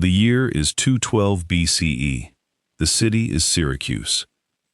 The year is 212 BCE. The city is Syracuse.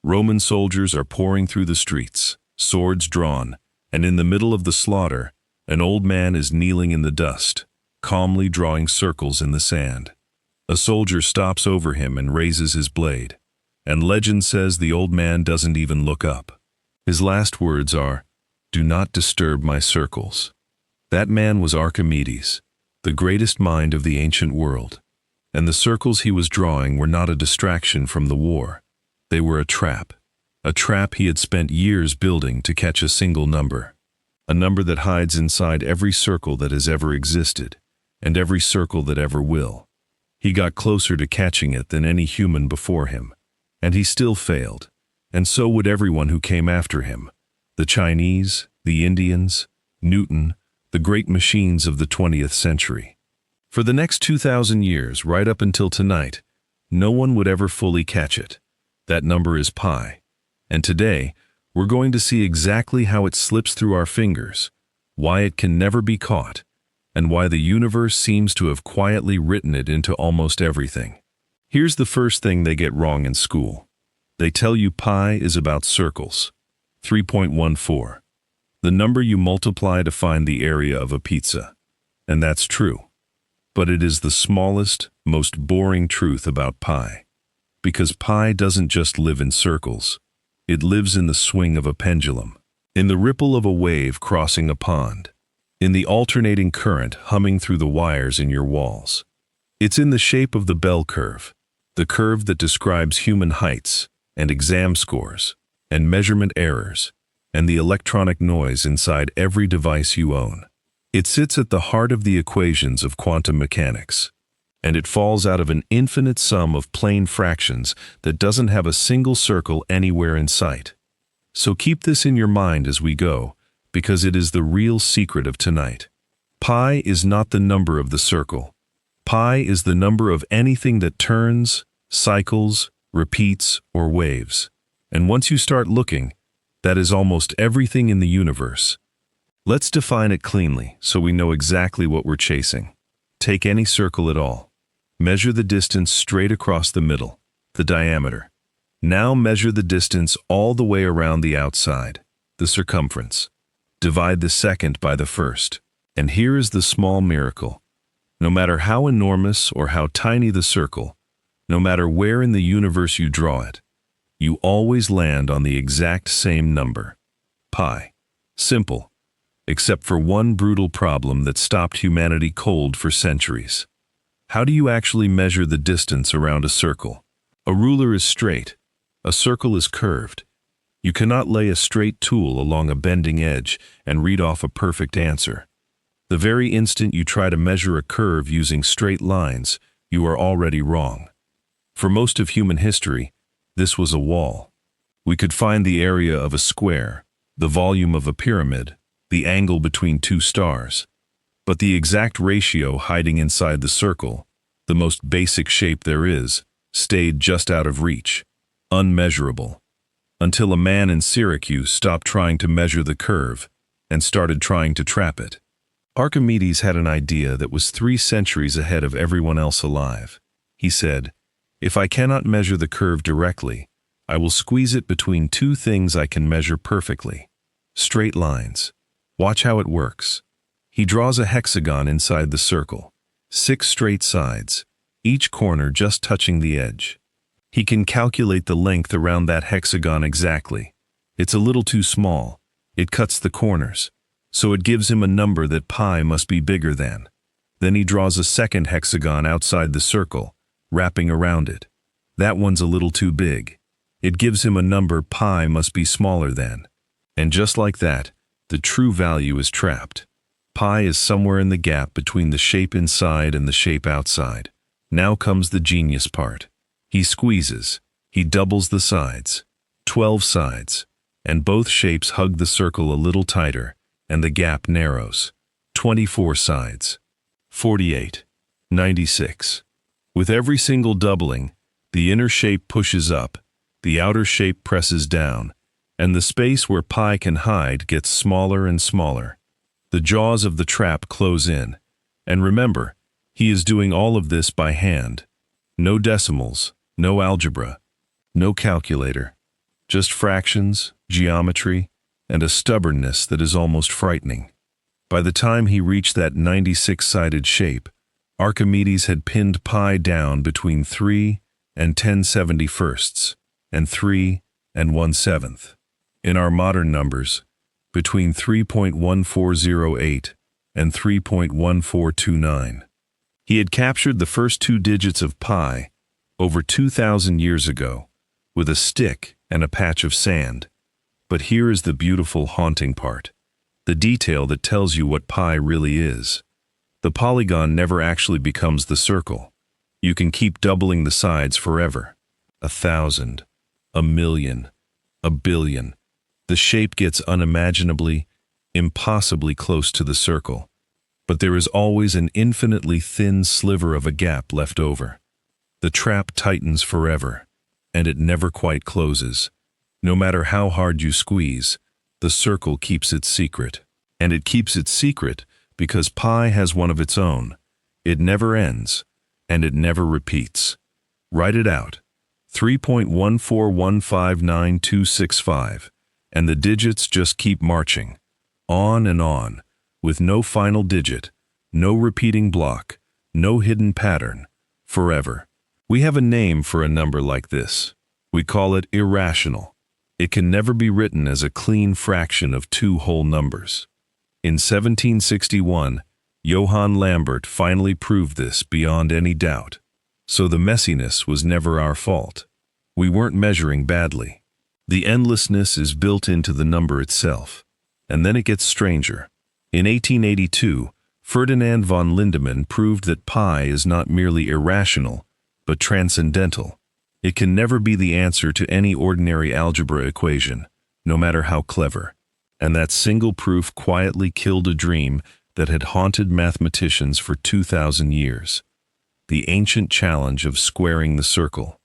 Roman soldiers are pouring through the streets, swords drawn, and in the middle of the slaughter, an old man is kneeling in the dust, calmly drawing circles in the sand. A soldier stops over him and raises his blade, and legend says the old man doesn't even look up. His last words are, "Do not disturb my circles." That man was Archimedes, the greatest mind of the ancient world, and the circles he was drawing were not a distraction from the war. They were a trap he had spent years building to catch a single number, a number that hides inside every circle that has ever existed, and every circle that ever will. He got closer to catching it than any human before him, and he still failed, and so would everyone who came after him, the Chinese, the Indians, Newton, the great machines of the 20th century. For the next 2,000 years, right up until tonight, no one would ever fully catch it. That number is pi. And today, we're going to see exactly how it slips through our fingers, why it can never be caught, and why the universe seems to have quietly written it into almost everything. Here's the first thing they get wrong in school. They tell you pi is about circles. 3.14. The number you multiply to find the area of a pizza. And that's true. But it is the smallest, most boring truth about pi. Because pi doesn't just live in circles. It lives in the swing of a pendulum, in the ripple of a wave crossing a pond, in the alternating current humming through the wires in your walls. It's in the shape of the bell curve, the curve that describes human heights and exam scores and measurement errors and the electronic noise inside every device you own. It sits at the heart of the equations of quantum mechanics, and it falls out of an infinite sum of plane fractions that doesn't have a single circle anywhere in sight. So keep this in your mind as we go, because it is the real secret of tonight. Pi is not the number of the circle. Pi is the number of anything that turns, cycles, repeats, or waves. And once you start looking, that is almost everything in the universe. Let's define it cleanly so we know exactly what we're chasing. Take any circle at all. Measure the distance straight across the middle, the diameter. Now measure the distance all the way around the outside, the circumference. Divide the second by the first. And here is the small miracle. No matter how enormous or how tiny the circle, no matter where in the universe you draw it, you always land on the exact same number. Pi. Simple. Except for one brutal problem that stopped humanity cold for centuries. How do you actually measure the distance around a circle? A ruler is straight. A circle is curved. You cannot lay a straight tool along a bending edge and read off a perfect answer. The very instant you try to measure a curve using straight lines, you are already wrong. For most of human history, this was a wall. We could find the area of a square, the volume of a pyramid, the angle between two stars. But the exact ratio hiding inside the circle, the most basic shape there is, stayed just out of reach, unmeasurable, until a man in Syracuse stopped trying to measure the curve and started trying to trap it. Archimedes had an idea that was 3 centuries ahead of everyone else alive. He said, "If I cannot measure the curve directly, I will squeeze it between 2 things I can measure perfectly. Straight lines. Watch how it works." He draws a hexagon inside the circle, 6 straight sides, each corner just touching the edge. He can calculate the length around that hexagon exactly. It's a little too small. It cuts the corners. So it gives him a number that pi must be bigger than. Then he draws a second hexagon outside the circle, wrapping around it. That one's a little too big. It gives him a number pi must be smaller than. And just like that, the true value is trapped. Pi is somewhere in the gap between the shape inside and the shape outside. Now comes the genius part. He squeezes. He doubles the sides. 12 sides. And both shapes hug the circle a little tighter, and the gap narrows. 24 sides. 48. 96. With every single doubling, the inner shape pushes up, the outer shape presses down, and the space where pi can hide gets smaller and smaller. The jaws of the trap close in. And remember, He is doing all of this by hand. No decimals, no algebra, no calculator. Just fractions, geometry, and a stubbornness that is almost frightening. By the time he reached that 96-sided shape, Archimedes had pinned pi down between 3 and 1071 and 3 and 1/7. In our modern numbers, between 3.1408 and 3.1429. He had captured the first 2 digits of pi over 2,000 years ago with a stick and a patch of sand. But here is the beautiful, haunting part, the detail that tells you what pi really is. The polygon never actually becomes the circle. You can keep doubling the sides forever. 1,000, 1,000,000, 1,000,000,000. The shape gets unimaginably, impossibly close to the circle. But there is always an infinitely thin sliver of a gap left over. The trap tightens forever, and it never quite closes. No matter how hard you squeeze, the circle keeps its secret. And it keeps its secret because pi has one of its own. It never ends, and it never repeats. Write it out. 3.14159,265, and the digits just keep marching, on and on, with no final digit, no repeating block, no hidden pattern, forever. We have a name for a number like this. We call it irrational. It can never be written as a clean fraction of 2 whole numbers. In 1761, Johann Lambert finally proved this beyond any doubt. So the messiness was never our fault. We weren't measuring badly. The endlessness is built into the number itself. And then it gets stranger. In 1882, Ferdinand von Lindemann proved that pi is not merely irrational, but transcendental. It can never be the answer to any ordinary algebra equation, no matter how clever. And that single proof quietly killed a dream that had haunted mathematicians for 2,000 years. The ancient challenge of squaring the circle.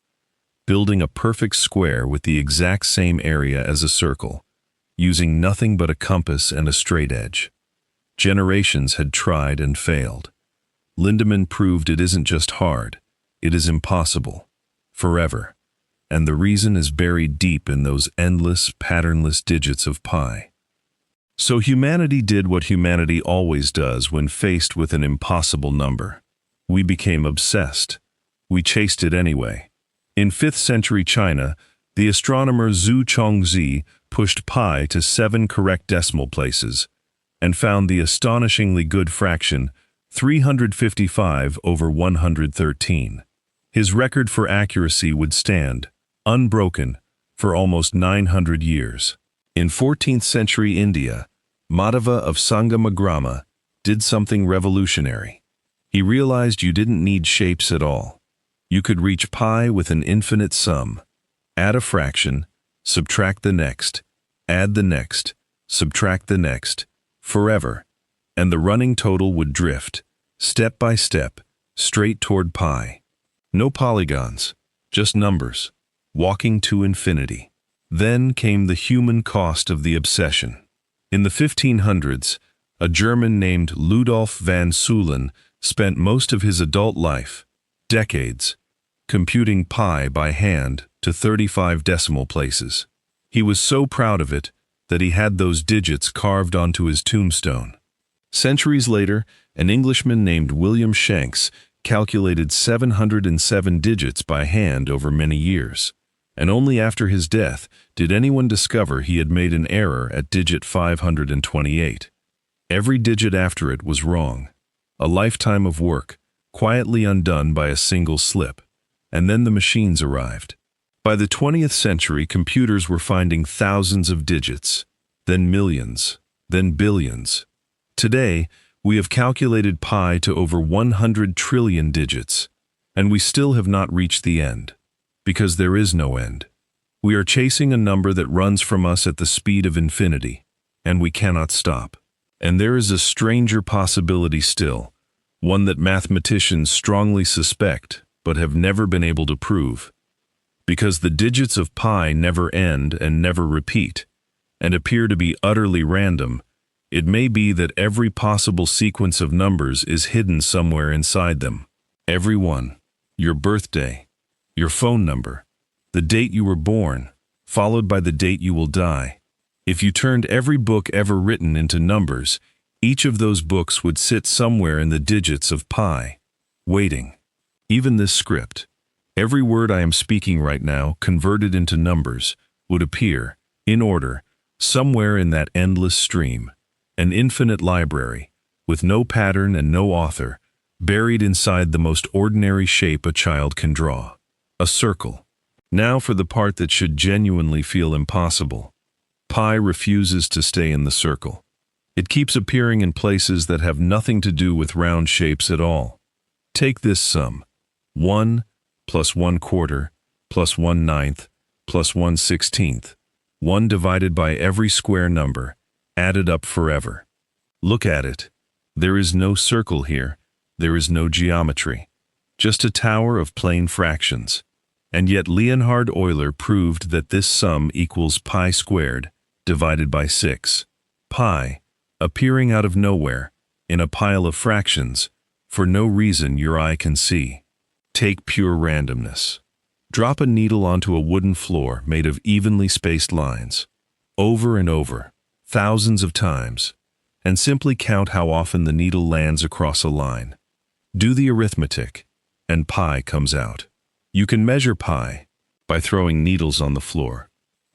Building a perfect square with the exact same area as a circle, using nothing but a compass and a straight edge. Generations had tried and failed. Lindemann proved it isn't just hard, it is impossible. Forever. And the reason is buried deep in those endless, patternless digits of pi. So humanity did what humanity always does when faced with an impossible number. We became obsessed. We chased it anyway. In 5th century China, the astronomer Chongzhi pushed pi to 7 correct decimal places and found the astonishingly good fraction 355/113. His record for accuracy would stand, unbroken, for almost 900 years. In 14th century India, Madhava of Sangamagrama did something revolutionary. He realized you didn't need shapes at all. You could reach pi with an infinite sum. Add a fraction, subtract the next, add the next, subtract the next, forever, and the running total would drift, step by step, straight toward pi. No polygons, just numbers, walking to infinity. Then came the human cost of the obsession. In the 1500s, a German named Ludolf van Seulen spent most of his adult life, decades, computing pi by hand to 35 decimal places. He was so proud of it that he had those digits carved onto his tombstone. Centuries later, an Englishman named William Shanks calculated 707 digits by hand over many years, and only after his death did anyone discover he had made an error at digit 528. Every digit after it was wrong. A lifetime of work, quietly undone by a single slip. And then the machines arrived. By the 20th century, computers were finding thousands of digits, then millions, then billions. Today, we have calculated pi to over 100 trillion digits, and we still have not reached the end, because there is no end. We are chasing a number that runs from us at the speed of infinity, and we cannot stop. And there is a stranger possibility still, one that mathematicians strongly suspect, but have never been able to prove. Because the digits of pi never end and never repeat, and appear to be utterly random, It may be that every possible sequence of numbers is hidden somewhere inside them. Every one. Your birthday, your phone number, the date you were born, followed by the date you will die. If you turned every book ever written into numbers, each of those books would sit somewhere in the digits of pi, waiting. Even this script, every word I am speaking right now converted into numbers, would appear, in order, somewhere in that endless stream, an infinite library, with no pattern and no author, buried inside the most ordinary shape a child can draw, a circle. Now for the part that should genuinely feel impossible. Pi refuses to stay in the circle. It keeps appearing in places that have nothing to do with round shapes at all. Take this sum: 1 plus 1/4 plus 1/9 plus 1/16, 1 divided by every square number, added up forever. Look at it. There is no circle here. There is no geometry. Just a tower of plain fractions. And yet Leonhard Euler proved that this sum equals pi squared, divided by 6. Pi, appearing out of nowhere, in a pile of fractions, for no reason your eye can see. Take pure randomness. Drop a needle onto a wooden floor made of evenly spaced lines, over and over, thousands of times, and simply count how often the needle lands across a line. Do the arithmetic, and pi comes out. You can measure pi by throwing needles on the floor.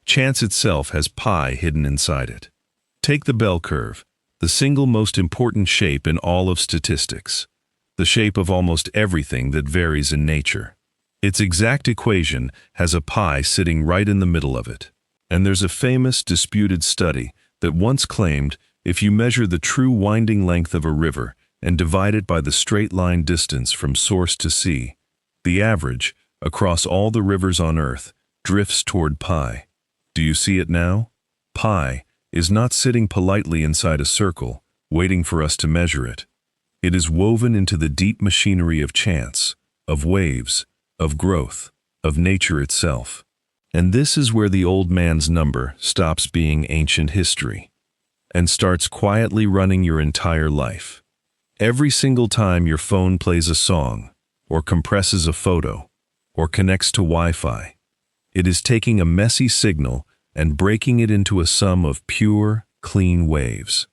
Chance itself has pi hidden inside it. Take the bell curve, the single most important shape in all of statistics, the shape of almost everything that varies in nature. Its exact equation has a pi sitting right in the middle of it. And there's a famous disputed study that once claimed if you measure the true winding length of a river and divide it by the straight line distance from source to sea, the average, across all the rivers on Earth, drifts toward pi. Do you see it now? Pi is not sitting politely inside a circle, waiting for us to measure it. It is woven into the deep machinery of chance, of waves, of growth, of nature itself. And this is where the old man's number stops being ancient history and starts quietly running your entire life. Every single time your phone plays a song, or compresses a photo, or connects to Wi-Fi, it is taking a messy signal and breaking it into a sum of pure, clean waves.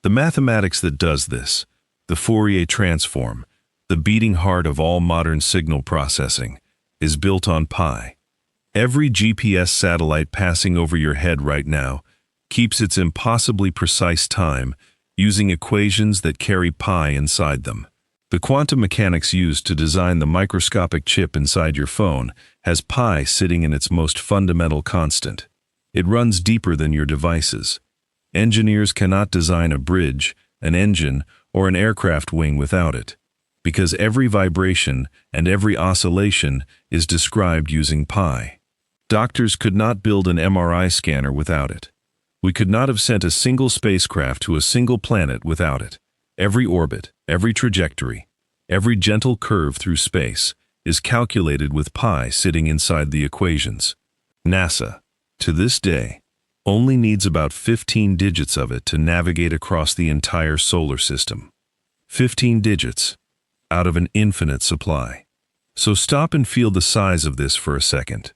The mathematics that does this, the Fourier transform, the beating heart of all modern signal processing, is built on pi. Every GPS satellite passing over your head right now keeps its impossibly precise time using equations that carry pi inside them. The quantum mechanics used to design the microscopic chip inside your phone has pi sitting in its most fundamental constant. It runs deeper than your devices. Engineers cannot design a bridge, an engine, or an aircraft wing without it, because every vibration and every oscillation is described using pi. Doctors could not build an MRI scanner without it. We could not have sent a single spacecraft to a single planet without it. Every orbit, every trajectory, every gentle curve through space is calculated with pi sitting inside the equations. NASA, to this day, only needs about 15 digits of it to navigate across the entire solar system. 15 digits, out of an infinite supply. So stop and feel the size of this for a second.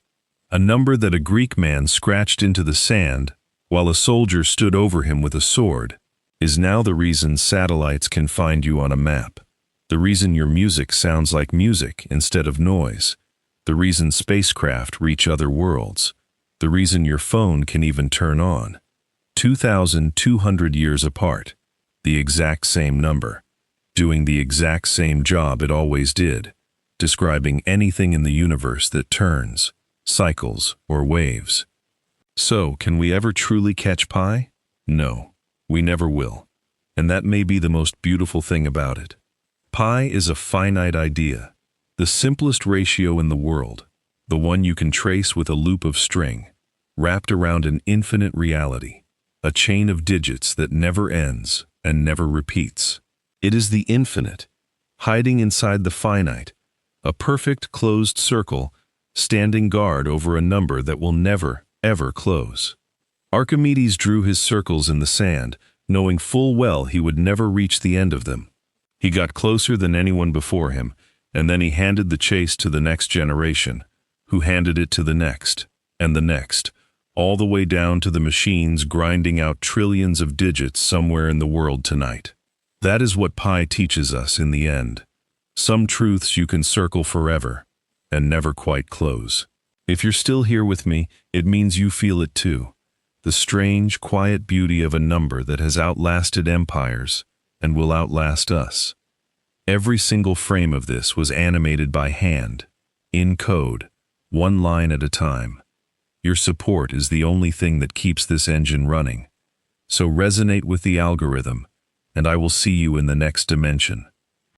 A number that a Greek man scratched into the sand while a soldier stood over him with a sword is now the reason satellites can find you on a map, the reason your music sounds like music instead of noise, the reason spacecraft reach other worlds, the reason your phone can even turn on. 2,200 years apart, the exact same number, doing the exact same job it always did, describing anything in the universe that turns, cycles, or waves. So, can we ever truly catch pi? No, we never will. And that may be the most beautiful thing about it. Pi is a finite idea, the simplest ratio in the world, the one you can trace with a loop of string, wrapped around an infinite reality, a chain of digits that never ends and never repeats. It is the infinite, hiding inside the finite, a perfect closed circle, standing guard over a number that will never, ever close. Archimedes drew his circles in the sand, knowing full well he would never reach the end of them. He got closer than anyone before him, and then he handed the chase to the next generation, who handed it to the next, and the next, all the way down to the machines grinding out trillions of digits somewhere in the world tonight. That is what pi teaches us in the end. Some truths you can circle forever, and never quite close. If you're still here with me, it means you feel it too. The strange, quiet beauty of a number that has outlasted empires and will outlast us. Every single frame of this was animated by hand, in code, one line at a time. Your support is the only thing that keeps this engine running. So resonate with the algorithm, and I will see you in the next dimension.